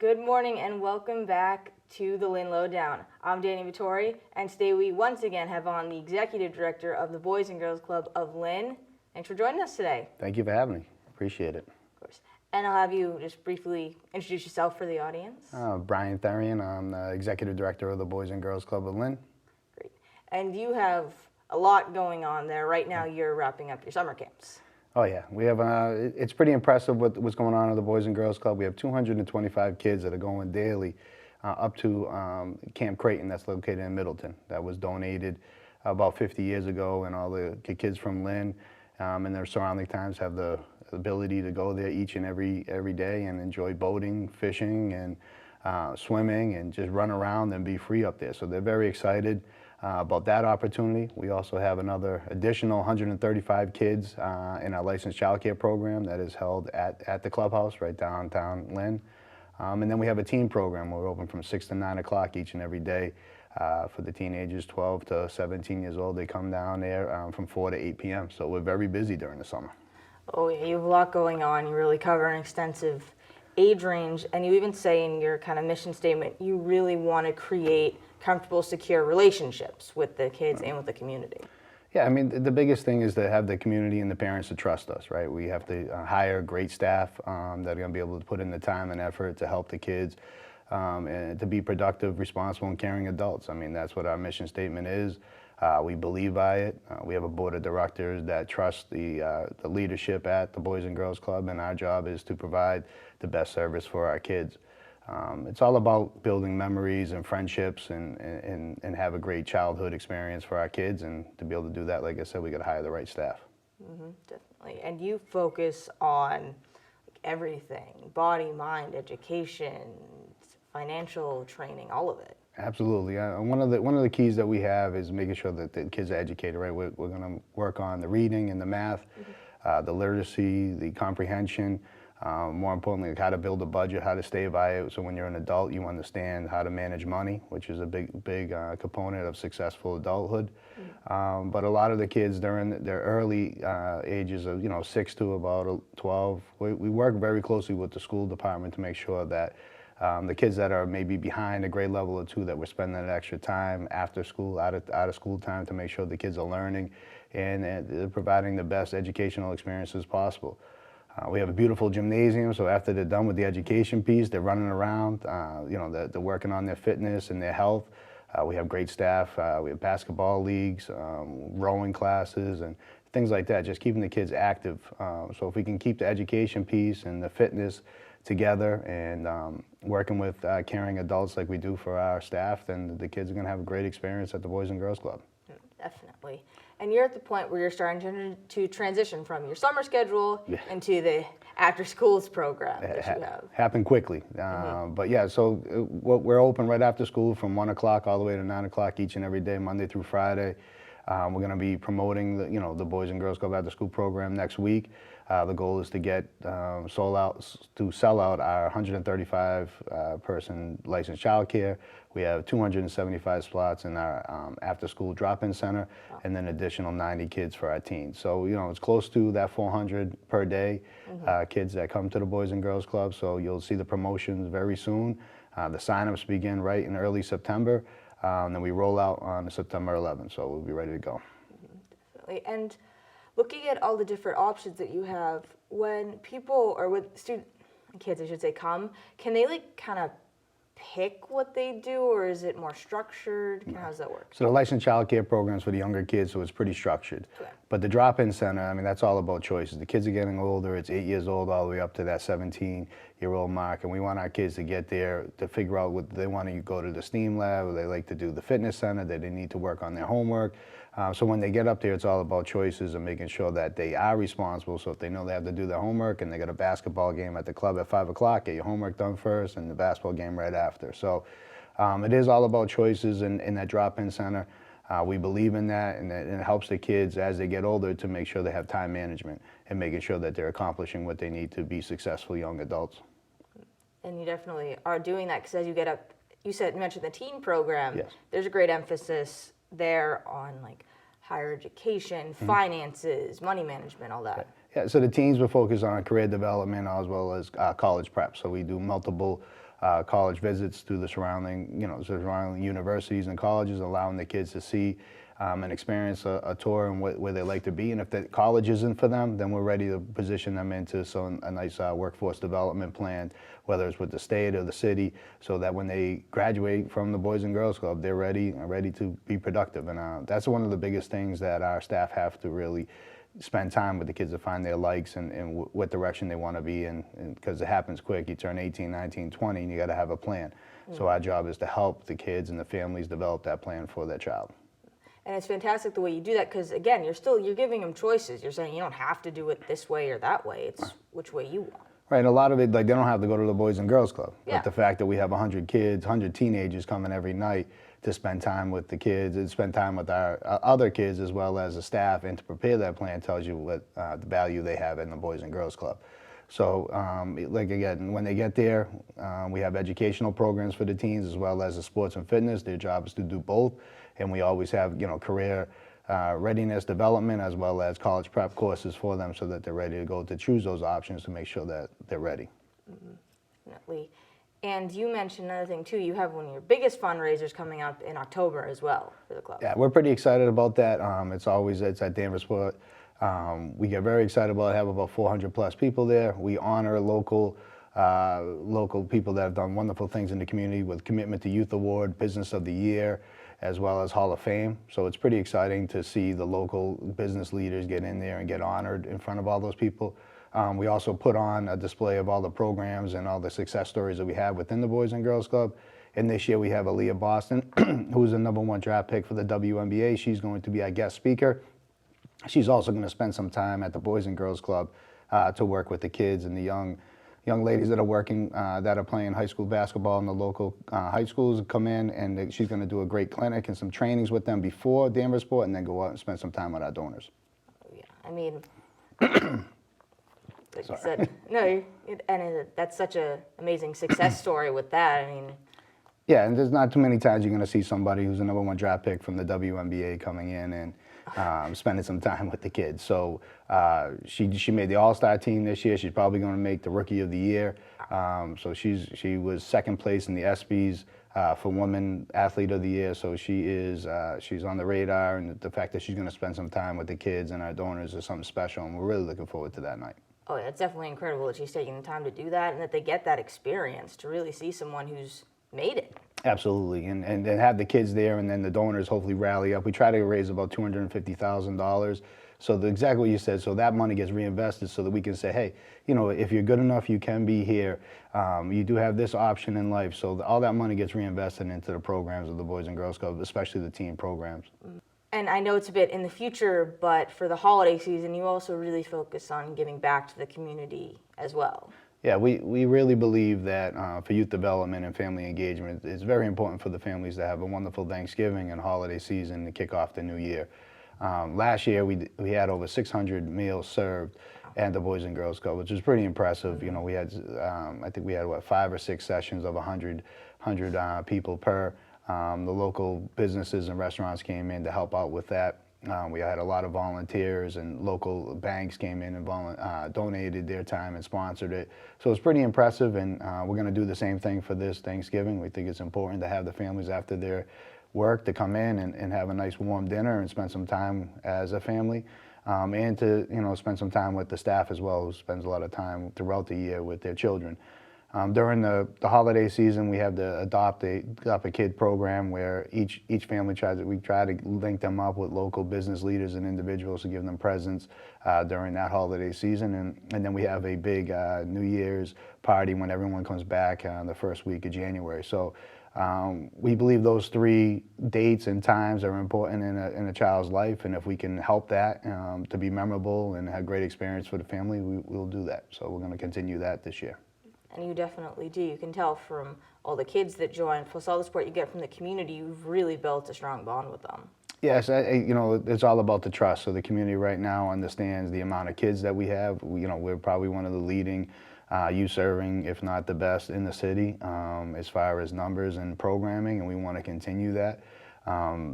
Good morning and welcome back to the Lynn Lowdown. I'm Danny Vittori, and today we once again have on the Executive Director of the Boys and Girls Club of Lynn. Thanks for joining us today. Thank you for having me. Appreciate it. Of course. And I'll have you just briefly introduce yourself for the audience. Brian Theirrien. I'm the Executive Director of the Boys and Girls Club of Lynn. Great. And you have a lot going on there. Right now you're wrapping up your summer camps. Oh yeah, we have. It's pretty impressive what's going on at the Boys and Girls Club. We have 225 kids that are going daily up to Camp Creighton, that's located in Middleton. That was donated about 50 years ago, and all the kids from Lynn and their surrounding towns have the ability to go there each and every day and enjoy boating, fishing, and swimming, and just run around and be free up there. So they're very excited about that opportunity. We also have another additional 135 kids in our licensed child care program that is held at the clubhouse right downtown Lynn. And then we have a teen program where we're open from 6 to 9 o'clock each and every day for the teenagers 12 to 17 years old. They come down there from 4 to 8 p.m. So we're very busy during the summer. Oh yeah, you have a lot going on. You really cover an extensive age range, and you even say in your kind of mission statement, you really want to create comfortable, secure relationships with the kids and with the community. Yeah, I mean, the biggest thing is to have the community and the parents to trust us, right? We have to hire great staff that are going to be able to put in the time and effort to help the kids and to be productive, responsible, and caring adults. I mean, that's what our mission statement is. We believe by it. We have a board of directors that trust the leadership at the Boys and Girls Club, and our job is to provide the best service for our kids. It's all about building memories and friendships and have a great childhood experience for our kids. And to be able to do that, like I said, we got to hire the right staff. Definitely. And you focus on everything: body, mind, education, financial training, all of it. Absolutely. One of the keys that we have is making sure that the kids are educated, right? We're going to work on the reading and the math, the literacy, the comprehension. More importantly, like how to build a budget, how to stay by it. So when you're an adult, you understand how to manage money, which is a big component of successful adulthood. But a lot of the kids, they're in their early ages of 6 to about 12. We work very closely with the school department to make sure that the kids that are maybe behind a grade level or 2, that we're spending that extra time after school, out of school time, to make sure the kids are learning and providing the best educational experiences possible. We have a beautiful gymnasium, so after they're done with the education piece, they're running around, they're working on their fitness and their health. We have great staff. We have basketball leagues, rowing classes, and things like that, just keeping the kids active. So if we can keep the education piece and the fitness together and working with caring adults like we do for our staff, then the kids are going to have a great experience at the Boys and Girls Club. Definitely. And you're at the point where you're starting to transition from your summer schedule into the after schools program that you have. Happened quickly. But yeah, so we're open right after school from 1 o'clock all the way to 9 o'clock each and every day, Monday through Friday. We're going to be promoting the Boys and Girls Club after school program next week. The goal is to get sell out our 135 person licensed child care. We have 275 slots in our after school drop-in center, and then additional 90 kids for our teens. So it's close to that 400 per day kids that come to the Boys and Girls Club. So you'll see the promotions very soon. The sign-ups begin right in early September. And then we roll out on September 11th, so we'll be ready to go. Definitely. And looking at all the different options that you have, when people, or with kids I should say, come, can they kind of pick what they do, or is it more structured? How does that work? So the licensed child care programs for the younger kids, so it's pretty structured. Okay. But the drop-in center, I mean, that's all about choices. The kids are getting older. It's 8 years old all the way up to that 17-year-old mark, and we want our kids to get there to figure out what they want to go to the STEAM lab, or they like to do the fitness center, that they need to work on their homework. So when they get up there, it's all about choices and making sure that they are responsible. So if they know they have to do their homework and they got a basketball game at the club at 5 o'clock, get your homework done first and the basketball game right after. So it is all about choices in that drop-in center. We believe in that, and it helps the kids as they get older to make sure they have time management and making sure that they're accomplishing what they need to be successful young adults. And you definitely are doing that, because as you get up, you mentioned the teen program. Yes. There's a great emphasis there on higher education, finances, money management, all that. Yeah, so the teens will focus on career development as well as college prep. So we do multiple college visits to the surrounding universities and colleges, allowing the kids to see and experience a tour and where they like to be. And if the college isn't for them, then we're ready to position them into a nice workforce development plan, whether it's with the state or the city, so that when they graduate from the Boys and Girls Club, they're ready to be productive. And that's one of the biggest things that our staff have to really spend time with the kids to find their likes and what direction they want to be in, because it happens quick. You turn 18, 19, 20, and you got to have a plan. So our job is to help the kids and the families develop that plan for their child. And it's fantastic the way you do that, because again, you're giving them choices. You're saying you don't have to do it this way or that way. It's which way you want. Right, and a lot of it, like, they don't have to go to the Boys and Girls Club. Yeah. But the fact that we have 100 kids, 100 teenagers coming every night to spend time with the kids and spend time with our other kids as well as the staff and to prepare that plan tells you what the value they have in the Boys and Girls Club. So, like, again, when they get there, we have educational programs for the teens as well as the sports and fitness. Their job is to do both. And we always have, career readiness development as well as college prep courses for them so that they're ready to go to choose those options to make sure that they're ready. Definitely. And you mentioned another thing too, you have one of your biggest fundraisers coming up in October as well for the club. Yeah, we're pretty excited about that. It's at Danvers-Sport. We get very excited about it, have about 400 plus people there. We honor local people that have done wonderful things in the community with Commitment to Youth Award, Business of the Year, as well as Hall of Fame. So it's pretty exciting to see the local business leaders get in there and get honored in front of all those people. We also put on a display of all the programs and all the success stories that we have within the Boys and Girls Club. And this year we have Aaliyah Boston, who's the #1 draft pick for the WNBA. She's going to be our guest speaker. She's also going to spend some time at the Boys and Girls Club to work with the kids and the young ladies that are working, that are playing high school basketball in the local high schools. Come in, and she's going to do a great clinic and some trainings with them before Danvers-Sport, and then go out and spend some time with our donors. Yeah, I mean, like you said, that's such an amazing success story with that. I mean, yeah, and there's not too many times you're going to see somebody who's a #1 draft pick from the WNBA coming in and spending some time with the kids. So she made the All-Star team this year. She's probably going to make the Rookie of the Year. So she was second place in the ESPYs for Women Athlete of the Year. So she's on the radar, and the fact that she's going to spend some time with the kids and our donors is something special, and we're really looking forward to that night. Oh, yeah, it's definitely incredible that she's taking the time to do that and that they get that experience to really see someone who's made it. Absolutely, and have the kids there, and then the donors hopefully rally up. We try to raise about $250,000. So exactly what you said, so that money gets reinvested so that we can say, hey, if you're good enough, you can be here. You do have this option in life. So all that money gets reinvested into the programs of the Boys and Girls Club, especially the teen programs. And I know it's a bit in the future, but for the holiday season, you also really focus on giving back to the community as well. Yeah, we really believe that for youth development and family engagement, it's very important for the families to have a wonderful Thanksgiving and holiday season to kick off the new year. Last year, we had over 600 meals served at the Boys and Girls Club, which was pretty impressive. We had, I think we had, 5 or 6 sessions of 100 people per. The local businesses and restaurants came in to help out with that. We had a lot of volunteers, and local banks came in and donated their time and sponsored it. So it's pretty impressive, and we're going to do the same thing for this Thanksgiving. We think it's important to have the families after their work to come in and have a nice warm dinner and spend some time as a family, and to spend some time with the staff as well, who spends a lot of time throughout the year with their children. During the holiday season, we have the Adopt a Kid program where each family we try to link them up with local business leaders and individuals to give them presents during that holiday season. And then we have a big New Year's party when everyone comes back the first week of January. So we believe those 3 dates and times are important in a child's life, and if we can help that to be memorable and have great experience for the family, we'll do that. So we're going to continue that this year. And you definitely do. You can tell from all the kids that join, plus all the support you get from the community, you've really built a strong bond with them. Yes, it's all about the trust. So the community right now understands the amount of kids that we have. We're probably one of the leading youth serving, if not the best in the city, as far as numbers and programming, and we want to continue that.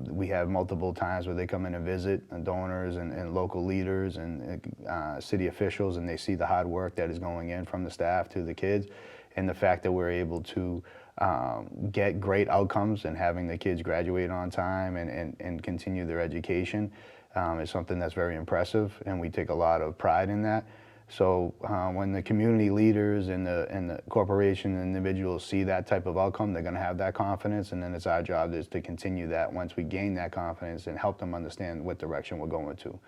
We have multiple times where they come in and visit donors and local leaders and city officials, and they see the hard work that is going in from the staff to the kids. and the fact that we're able to get great outcomes and having the kids graduate on time and continue their education is something that's very impressive, and we take a lot of pride in that. So when the community leaders and the corporation and individuals see that type of outcome, they're going to have that confidence, and then it's our job is to continue that once we gain that confidence and help them understand what direction we're going to.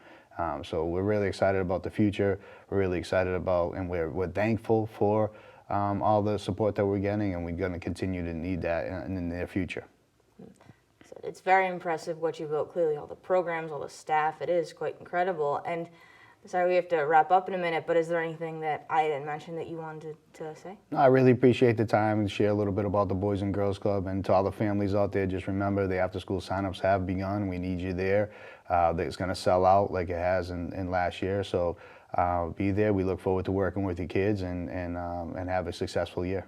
So we're really excited about the future. We're really excited about, and we're thankful for all the support that we're getting, and we're going to continue to need that in the near future. So it's very impressive what you built. Clearly, all the programs, all the staff, it is quite incredible. And sorry, we have to wrap up in a minute, but is there anything that I didn't mention that you wanted to say? No, I really appreciate the time and share a little bit about the Boys and Girls Club. And to all the families out there, just remember the after-school signups have begun. We need you there. It's going to sell out like it has in last year. So be there. We look forward to working with your kids and have a successful year.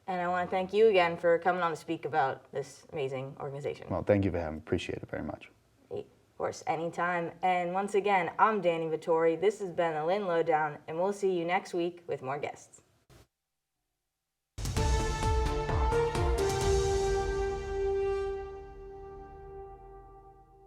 And I want to thank you again for coming on to speak about this amazing organization. Well, thank you for having me. Appreciate it very much. Of course, anytime. And once again, I'm Danny Vittori. This has been the Lynn Lowdown, and we'll see you next week with more guests.